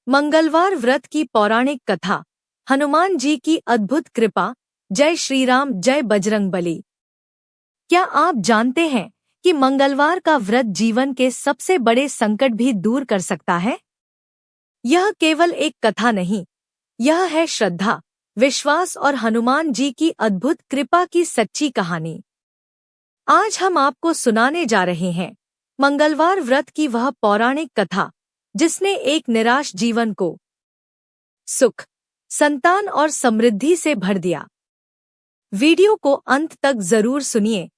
मंगलवार व्रत की पौराणिक कथा। हनुमान जी की अद्भुत कृपा। जय श्री राम, जय बजरंगबली। क्या आप जानते हैं कि मंगलवार का व्रत जीवन के सबसे बड़े संकट भी दूर कर सकता है? यह केवल एक कथा नहीं, यह है श्रद्धा, विश्वास और हनुमान जी की अद्भुत कृपा की सच्ची कहानी। आज हम आपको सुनाने जा रहे हैं मंगलवार व्रत की वह पौराणिक कथा जिसने एक निराश जीवन को सुख, संतान और समृद्धि से भर दिया। वीडियो को अंत तक जरूर सुनिए,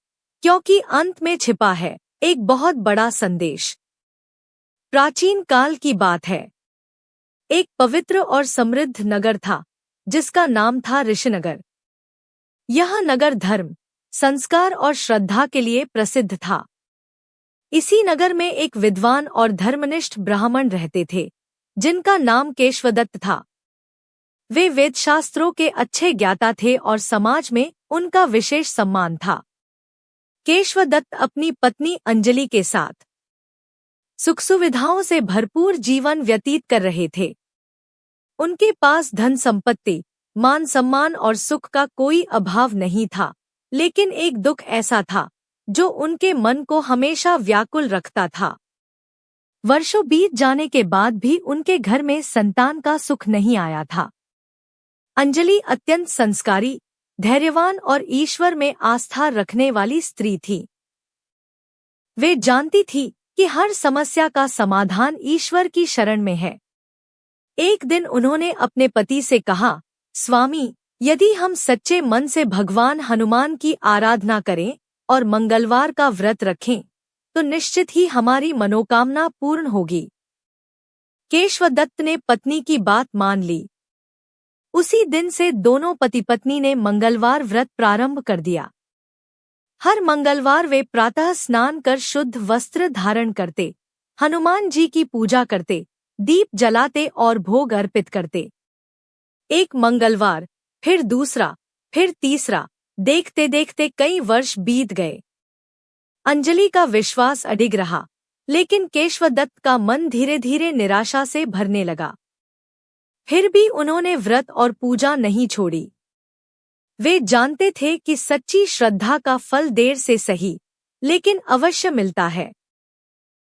क्योंकि अंत में छिपा है एक बहुत बड़ा संदेश। प्राचीन काल की बात है। एक पवित्र और समृद्ध नगर था जिसका नाम था ऋषिनगर। यह नगर धर्म, संस्कार और श्रद्धा के लिए प्रसिद्ध था। इसी नगर में एक विद्वान और धर्मनिष्ठ ब्राह्मण रहते थे जिनका नाम केशवदत्त था। वे वेदशास्त्रों के अच्छे ज्ञाता थे और समाज में उनका विशेष सम्मान था। केशवदत्त अपनी पत्नी अंजलि के साथ सुख सुविधाओं से भरपूर जीवन व्यतीत कर रहे थे। उनके पास धन संपत्ति, मान सम्मान और सुख का कोई अभाव नहीं था, लेकिन एक दुख ऐसा था जो उनके मन को हमेशा व्याकुल रखता था। वर्षों बीत जाने के बाद भी उनके घर में संतान का सुख नहीं आया था। अंजलि अत्यंत संस्कारी, धैर्यवान और ईश्वर में आस्था रखने वाली स्त्री थी। वे जानती थी कि हर समस्या का समाधान ईश्वर की शरण में है। एक दिन उन्होंने अपने पति से कहा, स्वामी, यदि हम सच्चे मन से भगवान हनुमान की आराधना करें और मंगलवार का व्रत रखें तो निश्चित ही हमारी मनोकामना पूर्ण होगी। केशवदत्त ने पत्नी की बात मान ली। उसी दिन से दोनों पति पत्नी ने मंगलवार व्रत प्रारंभ कर दिया। हर मंगलवार वे प्रातः स्नान कर शुद्ध वस्त्र धारण करते, हनुमान जी की पूजा करते, दीप जलाते और भोग अर्पित करते। एक मंगलवार, फिर दूसरा, फिर तीसरा, देखते देखते कई वर्ष बीत गए। अंजलि का विश्वास अडिग रहा, लेकिन केशवदत्त का मन धीरे धीरे निराशा से भरने लगा। फिर भी उन्होंने व्रत और पूजा नहीं छोड़ी। वे जानते थे कि सच्ची श्रद्धा का फल देर से सही, लेकिन अवश्य मिलता है।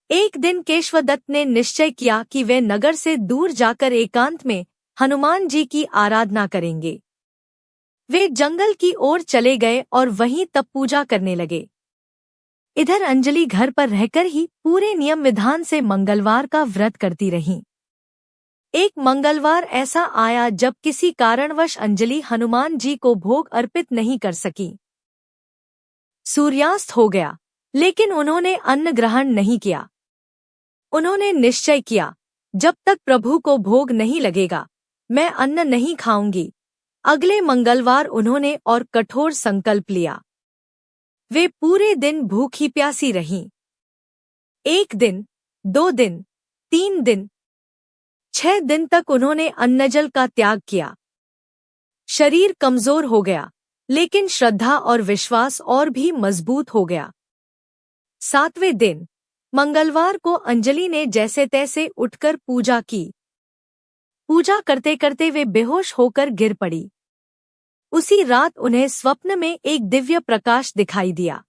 एक दिन केशवदत्त ने निश्चय किया कि वे नगर से दूर जाकर एकांत में हनुमान जी की आराधना करेंगे। वे जंगल की ओर चले गए और वहीं तप पूजा करने लगे। इधर अंजलि घर पर रहकर ही पूरे नियम विधान से मंगलवार का व्रत करती रहीं। एक मंगलवार ऐसा आया जब किसी कारणवश अंजलि हनुमान जी को भोग अर्पित नहीं कर सकी। सूर्यास्त हो गया, लेकिन उन्होंने अन्न ग्रहण नहीं किया। उन्होंने निश्चय किया, जब तक प्रभु को भोग नहीं लगेगा, मैं अन्न नहीं खाऊंगी। अगले मंगलवार उन्होंने और कठोर संकल्प लिया। वे पूरे दिन भूखी प्यासी रहीं। 1 दिन, 2 दिन, 3 दिन, 6 दिन तक उन्होंने अन्नजल का त्याग किया। शरीर कमजोर हो गया, लेकिन श्रद्धा और विश्वास और भी मजबूत हो गया। 7वें दिन, मंगलवार को अंजलि ने जैसे तैसे उठकर पूजा की। पूजा करते करते वे बेहोश होकर गिर पड़ी। उसी रात उन्हें स्वप्न में एक दिव्य प्रकाश दिखाई दिया।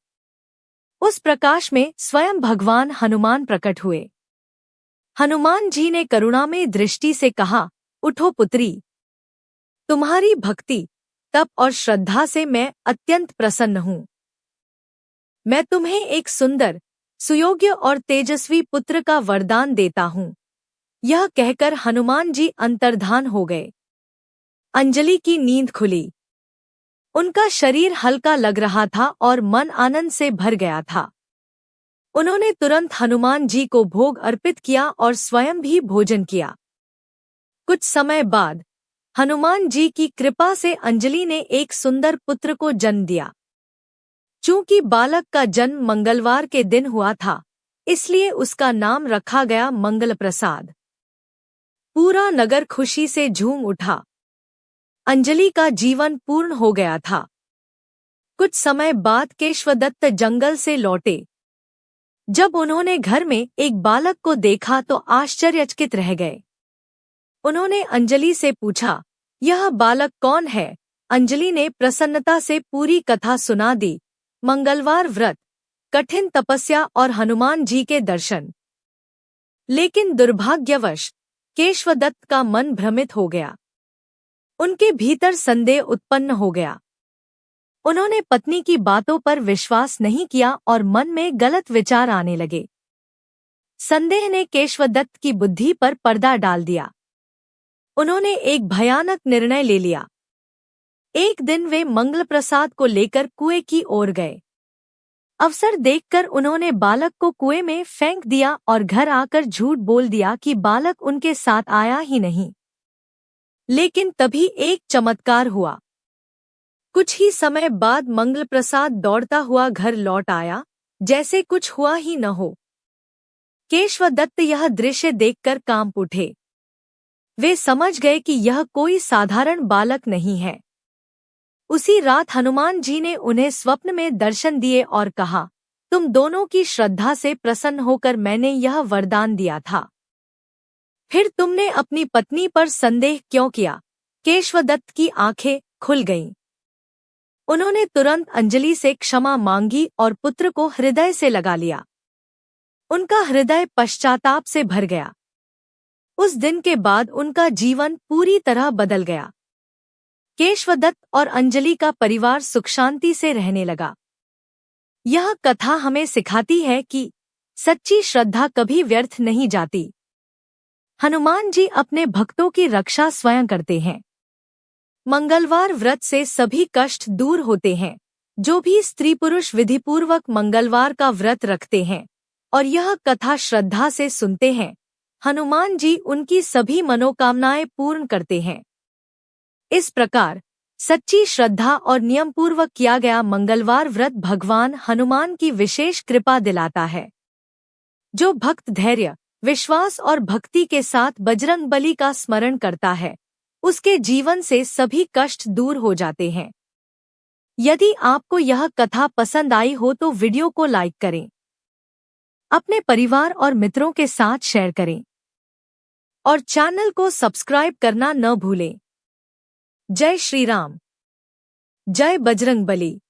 उस प्रकाश में स्वयं भगवान हनुमान प्रकट हुए। हनुमान जी ने करुणामय दृष्टि से कहा, उठो पुत्री, तुम्हारी भक्ति, तप और श्रद्धा से मैं अत्यंत प्रसन्न हूँ। मैं तुम्हें एक सुंदर, सुयोग्य और तेजस्वी पुत्र का वरदान देता हूँ। यह कहकर हनुमान जी अंतर्धान हो गए। अंजलि की नींद खुली। उनका शरीर हल्का लग रहा था और मन आनंद से भर गया था। उन्होंने तुरंत हनुमान जी को भोग अर्पित किया और स्वयं भी भोजन किया। कुछ समय बाद हनुमान जी की कृपा से अंजलि ने एक सुंदर पुत्र को जन्म दिया। चूंकि बालक का जन्म मंगलवार के दिन हुआ था, इसलिए उसका नाम रखा गया मंगल प्रसाद। पूरा नगर खुशी से झूम उठा। अंजलि का जीवन पूर्ण हो गया था। कुछ समय बाद केशवदत्त जंगल से लौटे। जब उन्होंने घर में एक बालक को देखा तो आश्चर्यचकित रह गए। उन्होंने अंजलि से पूछा, यह बालक कौन है? अंजलि ने प्रसन्नता से पूरी कथा सुना दी। मंगलवार व्रत, कठिन तपस्या और हनुमान जी के दर्शन। लेकिन दुर्भाग्यवश केशवदत्त का मन भ्रमित हो गया। उनके भीतर संदेह उत्पन्न हो गया। उन्होंने पत्नी की बातों पर विश्वास नहीं किया और मन में गलत विचार आने लगे। संदेह ने केशवदत्त की बुद्धि पर पर्दा डाल दिया। उन्होंने एक भयानक निर्णय ले लिया। एक दिन वे मंगल प्रसाद को लेकर कुएं की ओर गए। अवसर देखकर उन्होंने बालक को कुएं में फेंक दिया और घर आकर झूठ बोल दिया कि बालक उनके साथ आया ही नहीं। लेकिन तभी एक चमत्कार हुआ। कुछ ही समय बाद मंगल प्रसाद दौड़ता हुआ घर लौट आया, जैसे कुछ हुआ ही न हो। केशवदत्त यह दृश्य देखकर कांप उठे। वे समझ गए कि यह कोई साधारण बालक नहीं है। उसी रात हनुमान जी ने उन्हें स्वप्न में दर्शन दिए और कहा, तुम दोनों की श्रद्धा से प्रसन्न होकर मैंने यह वरदान दिया था। फिर तुमने अपनी पत्नी पर संदेह क्यों किया? केशवदत्त की आंखें खुल गईं। उन्होंने तुरंत अंजलि से क्षमा मांगी और पुत्र को हृदय से लगा लिया। उनका हृदय पश्चाताप से भर गया। उस दिन के बाद उनका जीवन पूरी तरह बदल गया। केशवदत्त और अंजलि का परिवार सुख शांति से रहने लगा। यह कथा हमें सिखाती है कि सच्ची श्रद्धा कभी व्यर्थ नहीं जाती। हनुमान जी अपने भक्तों की रक्षा स्वयं करते हैं। मंगलवार व्रत से सभी कष्ट दूर होते हैं। जो भी स्त्री पुरुष विधिपूर्वक मंगलवार का व्रत रखते हैं और यह कथा श्रद्धा से सुनते हैं, हनुमान जी उनकी सभी मनोकामनाएं पूर्ण करते हैं। इस प्रकार सच्ची श्रद्धा और नियमपूर्वक किया गया मंगलवार व्रत भगवान हनुमान की विशेष कृपा दिलाता है। जो भक्त धैर्य, विश्वास और भक्ति के साथ बजरंगबली का स्मरण करता है, उसके जीवन से सभी कष्ट दूर हो जाते हैं। यदि आपको यह कथा पसंद आई हो तो वीडियो को लाइक करें, अपने परिवार और मित्रों के साथ शेयर करें और चैनल को सब्सक्राइब करना न भूलें। जय श्री राम, जय बजरंगबली।